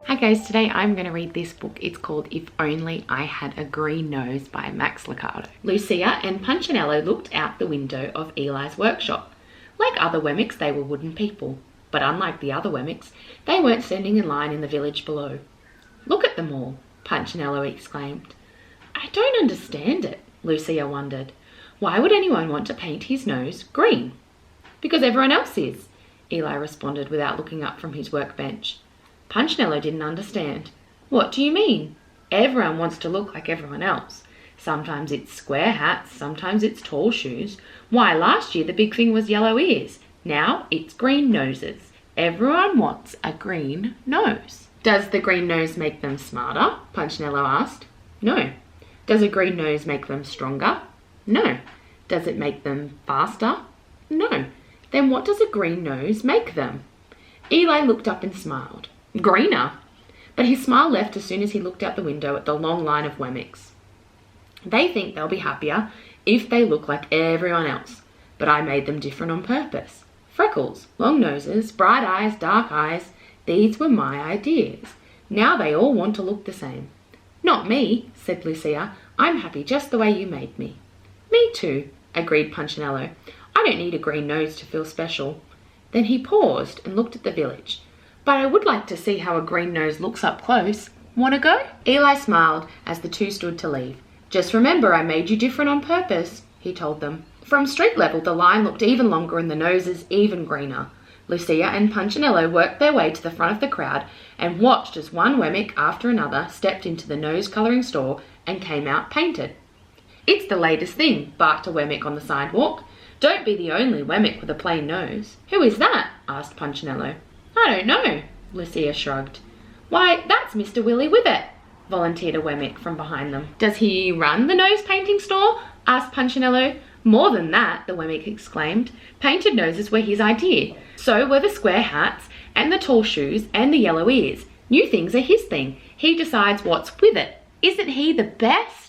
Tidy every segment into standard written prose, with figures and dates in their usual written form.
Hi guys, today I'm going to read this book. It's called If Only I Had a Green Nose by Max Lucado. Lucia and Punchinello looked out the window of Eli's workshop. Like other Wemmicks, they were wooden people. But unlike the other Wemmicks, they weren't standing in line in the village below. "Look at them all," Punchinello exclaimed. "I don't understand it," Lucia wondered. "Why would anyone want to paint his nose green?" "Because everyone else is," Eli responded without looking up from his workbench. Punchinello didn't understand. "What do you mean?" "Everyone wants to look like everyone else. Sometimes it's square hats, sometimes it's tall shoes. Why, last year the big thing was yellow ears. Now it's green noses. Everyone wants a green nose." "Does the green nose make them smarter?" Punchinello asked. "No." "Does a green nose make them stronger?" "No." "Does it make them faster?" "No." "Then what does a green nose make them?" Eli looked up and smiled. "Greener." But his smile left as soon as he looked out the window at the long line of Wemmicks. "They think they'll be happier if they look like everyone else, but I made them different on purpose. Freckles, long noses, bright eyes, these were my ideas. Now they all want to look the same." "Not me," said Lucia. "I'm happy just the way you made me." "Me too," agreed Punchinello. "I don't need a green nose to feel special." Then he paused and looked at the village. "But I would like to see how a green nose looks up close. Want to go?" Eli smiled as the two stood to leave. "Just remember, I made you different on purpose," he told them. From street level, the line looked even longer and the noses even greener. Lucia and Punchinello worked their way to the front of the crowd and watched as one Wemmick after another stepped into the nose-colouring store and came out painted. "It's the latest thing," barked a Wemmick on the sidewalk. "Don't be the only Wemmick with a plain nose." "Who is that?" asked Punchinello. "I don't know," Lucia shrugged. "Why, that's Mr. Willy Wither," volunteered a Wemmick from behind them. "Does he run the nose painting store?" asked Punchinello. "More than that," the Wemmick exclaimed. "Painted noses were his idea. So were the square hats and the tall shoes and the yellow ears. New things are his thing. He decides what's with it. Isn't he the best?"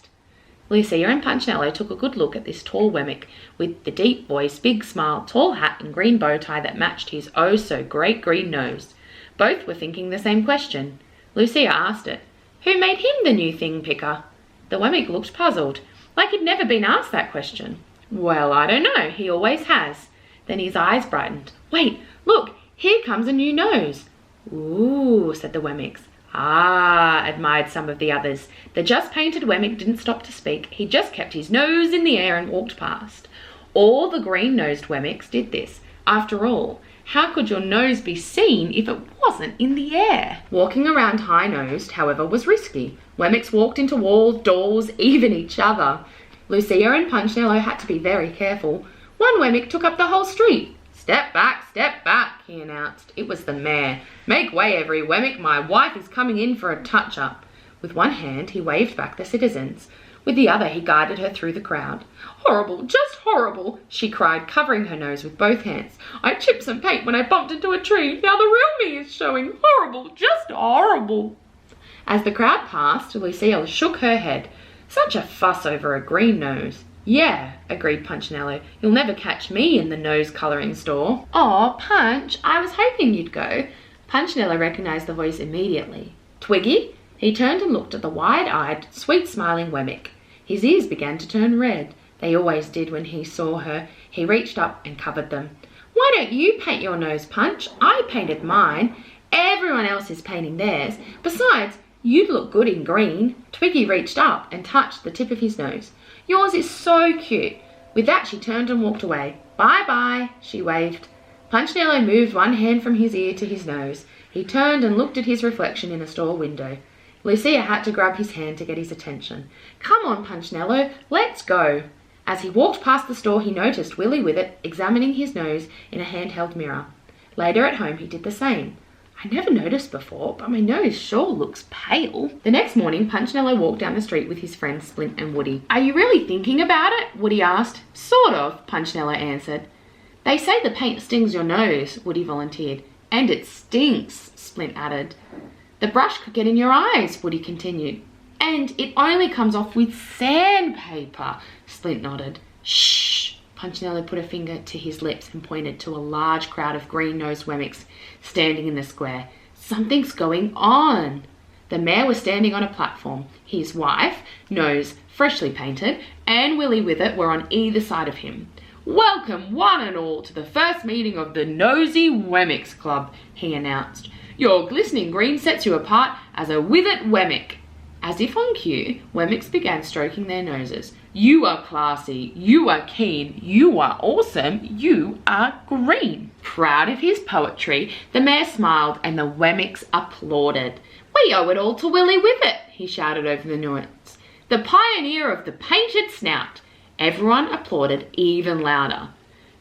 Lucia and Punchinello took a good look at this tall Wemmick with the deep voice, big smile, tall hat and green bow tie that matched his oh-so-great green nose. Both were thinking the same question. Lucia asked it. "Who made him the new thing picker?" The Wemmick looked puzzled, like he'd never been asked that question. "Well, I don't know. He always has." Then his eyes brightened. "Wait, look, here comes a new nose." "Ooh," said the Wemmicks. "Ah," admired some of the others. The just-painted Wemmick didn't stop to speak. He just kept his nose in the air and walked past. All the green-nosed Wemmicks did this. After all, how could your nose be seen if it wasn't in the air? Walking around high-nosed, however, was risky. Wemmicks walked into walls, doors, even each other. Lucia and Punchinello had to be very careful. One Wemmick took up the whole street. Step back," he announced. It was the mayor. "Make way, every Wemmick. My wife is coming in for a touch-up." With one hand, he waved back the citizens. With the other, he guided her through the crowd. "Horrible, just horrible," she cried, covering her nose with both hands. "I chipped some paint when I bumped into a tree. Now the real me is showing. Horrible, just horrible." As the crowd passed, Lucille shook her head. "Such a fuss over a green nose." "Yeah," agreed Punchinello. "You'll never catch me in the nose-colouring store." "Aw, Punch, I was hoping you'd go." Punchinello recognised the voice immediately. "Twiggy?" He turned and looked at the wide-eyed, sweet-smiling Wemmick. His ears began to turn red. They always did when he saw her. He reached up and covered them. "Why don't you paint your nose, Punch? I painted mine. Everyone else is painting theirs. Besides, you'd look good in green." Twiggy reached up and touched the tip of his nose. "Yours is so cute." With that, she turned and walked away. "Bye-bye," she waved. Punchinello moved one hand from his ear to his nose. He turned and looked at his reflection in a store window. Lucia had to grab his hand to get his attention. "Come on, Punchinello, let's go." As he walked past the store, he noticed Willy Wither examining his nose in a handheld mirror. Later at home, he did the same. "I never noticed before, but my nose sure looks pale." The next morning, Punchinello walked down the street with his friends Splint and Woody. "Are you really thinking about it?" Woody asked. "Sort of," Punchinello answered. "They say the paint stings your nose," Woody volunteered. "And it stinks," Splint added. "The brush could get in your eyes," Woody continued. "And it only comes off with sandpaper," Splint nodded. "Shh!" Punchinello put a finger to his lips and pointed to a large crowd of green-nosed Wemmicks standing in the square. Something's going on. The mayor was standing on a platform. His wife, nose freshly painted, and Willie with it were on either side of him. "Welcome one and all to the first meeting of the Nosy Wemmicks Club," he announced. "Your glistening green sets you apart as a With-It Wemmick." As if on cue, Wemmicks began stroking their noses. "You are classy, you are keen, you are awesome, you are green." Proud of his poetry, the mayor smiled and the Wemmicks applauded. "We owe it all to Willie With-It," he shouted over the noise. "The pioneer of the painted snout." Everyone applauded even louder.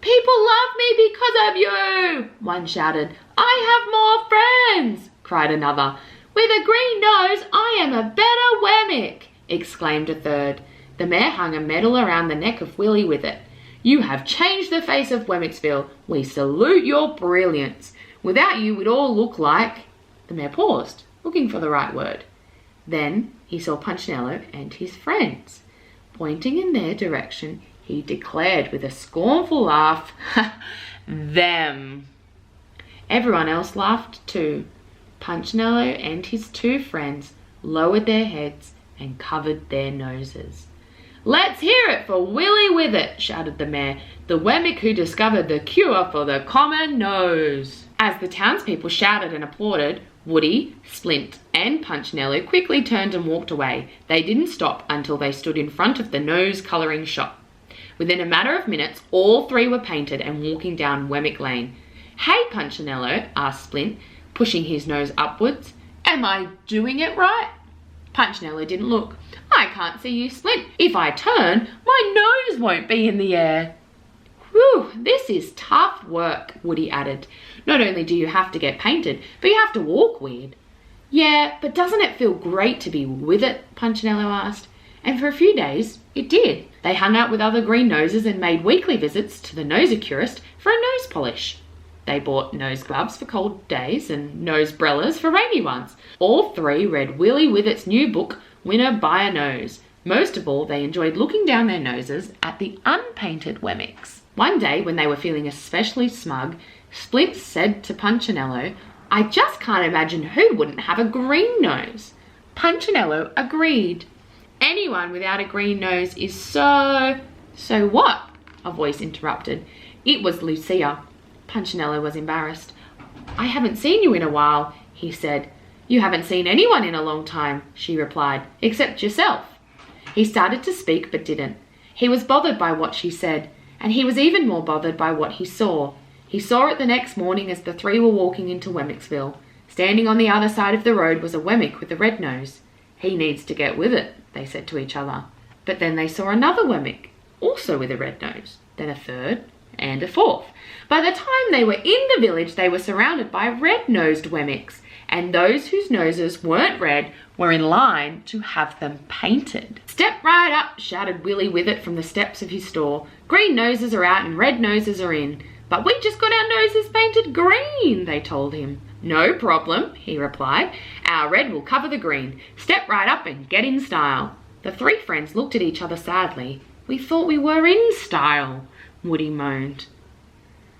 "People love me because of you," one shouted. "I have more friends," cried another. "With a green nose, I am a better Wemmick," exclaimed a third. The mayor hung a medal around the neck of Willie With-It. "You have changed the face of Wemmicksville. We salute your brilliance. Without you, we'd all look like..." The mayor paused, looking for the right word. Then he saw Punchinello and his friends. Pointing in their direction, he declared with a scornful laugh, "Them." Everyone else laughed too. Punchinello and his two friends lowered their heads and covered their noses. "Let's hear it for Willie With-It," shouted the mayor, "the Wemmick who discovered the cure for the common nose." As the townspeople shouted and applauded, Woody, Splint, and Punchinello quickly turned and walked away. They didn't stop until they stood in front of the nose-colouring shop. Within a matter of minutes, all three were painted and walking down Wemmick Lane. "Hey, Punchinello," asked Splint, pushing his nose upwards. "Am I doing it right?" Punchinello didn't look. "I can't see you, Splint. If I turn, my nose won't be in the air." "Whew, this is tough work," Woody added. "Not only do you have to get painted, but you have to walk weird." "Yeah, but doesn't it feel great to be with it?" Punchinello asked. And for a few days, it did. They hung out with other green noses and made weekly visits to the nosoculist for a nose polish. They bought nose gloves for cold days and nosebrellas for rainy ones. All three read Willie With-It's new book, Winner by a Nose. Most of all, they enjoyed looking down their noses at the unpainted Wemmicks. One day, when they were feeling especially smug, Splint said to Punchinello, "I just can't imagine who wouldn't have a green nose." Punchinello agreed. "Anyone without a green nose is so..." "So what?" a voice interrupted. It was Lucia. Punchinello was embarrassed. "I haven't seen you in a while," he said. "You haven't seen anyone in a long time," she replied, "except yourself." He started to speak but didn't. He was bothered by what she said, and he was even more bothered by what he saw. He saw it the next morning as the three were walking into Wemmicksville. Standing on the other side of the road was a Wemmick with a red nose. "He needs to get with it," they said to each other. But then they saw another Wemmick, also with a red nose, then a third, and a fourth. By the time they were in the village, they were surrounded by red-nosed Wemmicks, and those whose noses weren't red were in line to have them painted. "Step right up," shouted Willie With-It from the steps of his store. "Green noses are out and red noses are in." "But we just got our noses painted green," they told him. "No problem," he replied. "Our red will cover the green. Step right up and get in style." The three friends looked at each other sadly. "We thought we were in style," Woody moaned.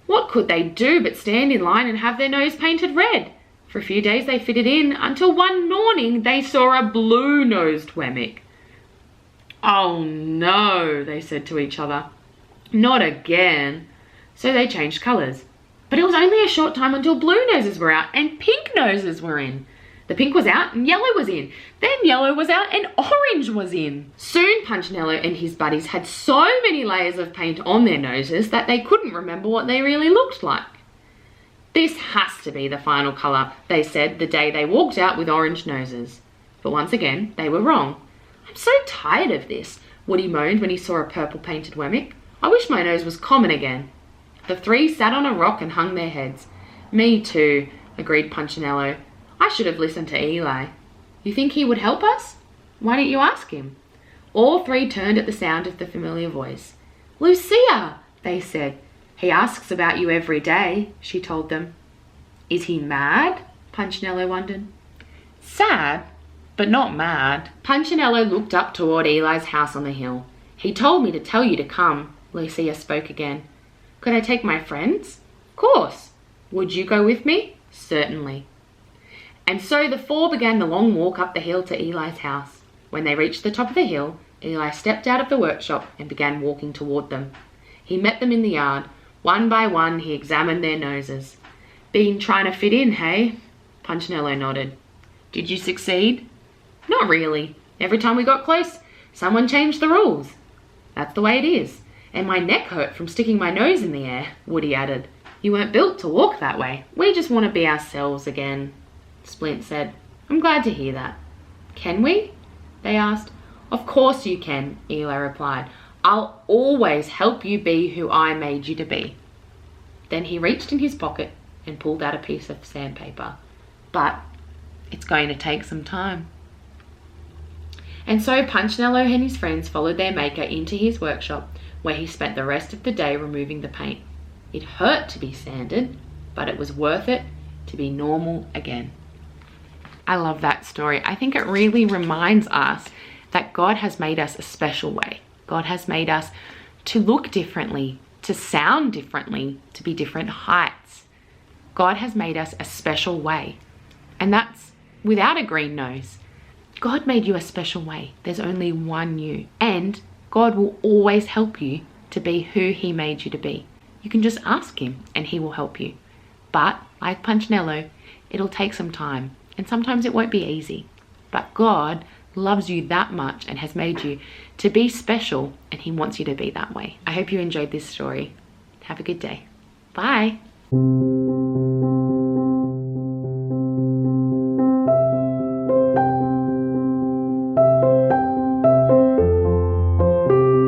What could they do but stand in line and have their nose painted red? For a few days they fitted in, until one morning they saw a blue-nosed Wemmick. "Oh no," they said to each other. "Not again." So they changed colours. But it was only a short time until blue noses were out and pink noses were in. The pink was out and yellow was in. Then yellow was out and orange was in. Soon Punchinello and his buddies had so many layers of paint on their noses that they couldn't remember what they really looked like. "This has to be the final colour," they said the day they walked out with orange noses. But once again, they were wrong. "I'm so tired of this," Woody moaned when he saw a purple painted Wemmick. "I wish my nose was common again." The three sat on a rock and hung their heads. "Me too," agreed Punchinello. "I should have listened to Eli." "You think he would help us?" "Why don't you ask him?" All three turned at the sound of the familiar voice. "Lucia," they said. "He asks about you every day," she told them. "Is he mad?" Punchinello wondered. "Sad, but not mad." Punchinello looked up toward Eli's house on the hill. "He told me to tell you to come," Lucia spoke again. "Could I take my friends?" "Of course." "Would you go with me?" "Certainly." And so the four began the long walk up the hill to Eli's house. When they reached the top of the hill, Eli stepped out of the workshop and began walking toward them. He met them in the yard. One by one, he examined their noses. Been trying to fit in, hey? Punchinello nodded. Did you succeed? Not really. Every time we got close, someone changed the rules. That's the way it is. And my neck hurt from sticking my nose in the air, Woody added. You weren't built to walk that way. We just want to be ourselves again, Splint said. I'm glad to hear that. Can we? They asked. Of course you can, Eli replied. I'll always help you be who I made you to be. Then he reached in his pocket and pulled out a piece of sandpaper. But it's going to take some time. And so Punchinello and his friends followed their maker into his workshop, where he spent the rest of the day removing the paint. It hurt to be sanded, but it was worth it to be normal again. I love that story. I think it really reminds us that God has made us a special way. God has made us to look differently, to sound differently, to be different heights. God has made us a special way. And that's without a green nose. God made you a special way. There's only one you. And God will always help you to be who he made you to be. You can just ask him and he will help you. But like Punchinello, it'll take some time. And sometimes it won't be easy. But God loves you that much and has made you to be special, and he wants you to be that way. I hope you enjoyed this story. Have a good day. Bye.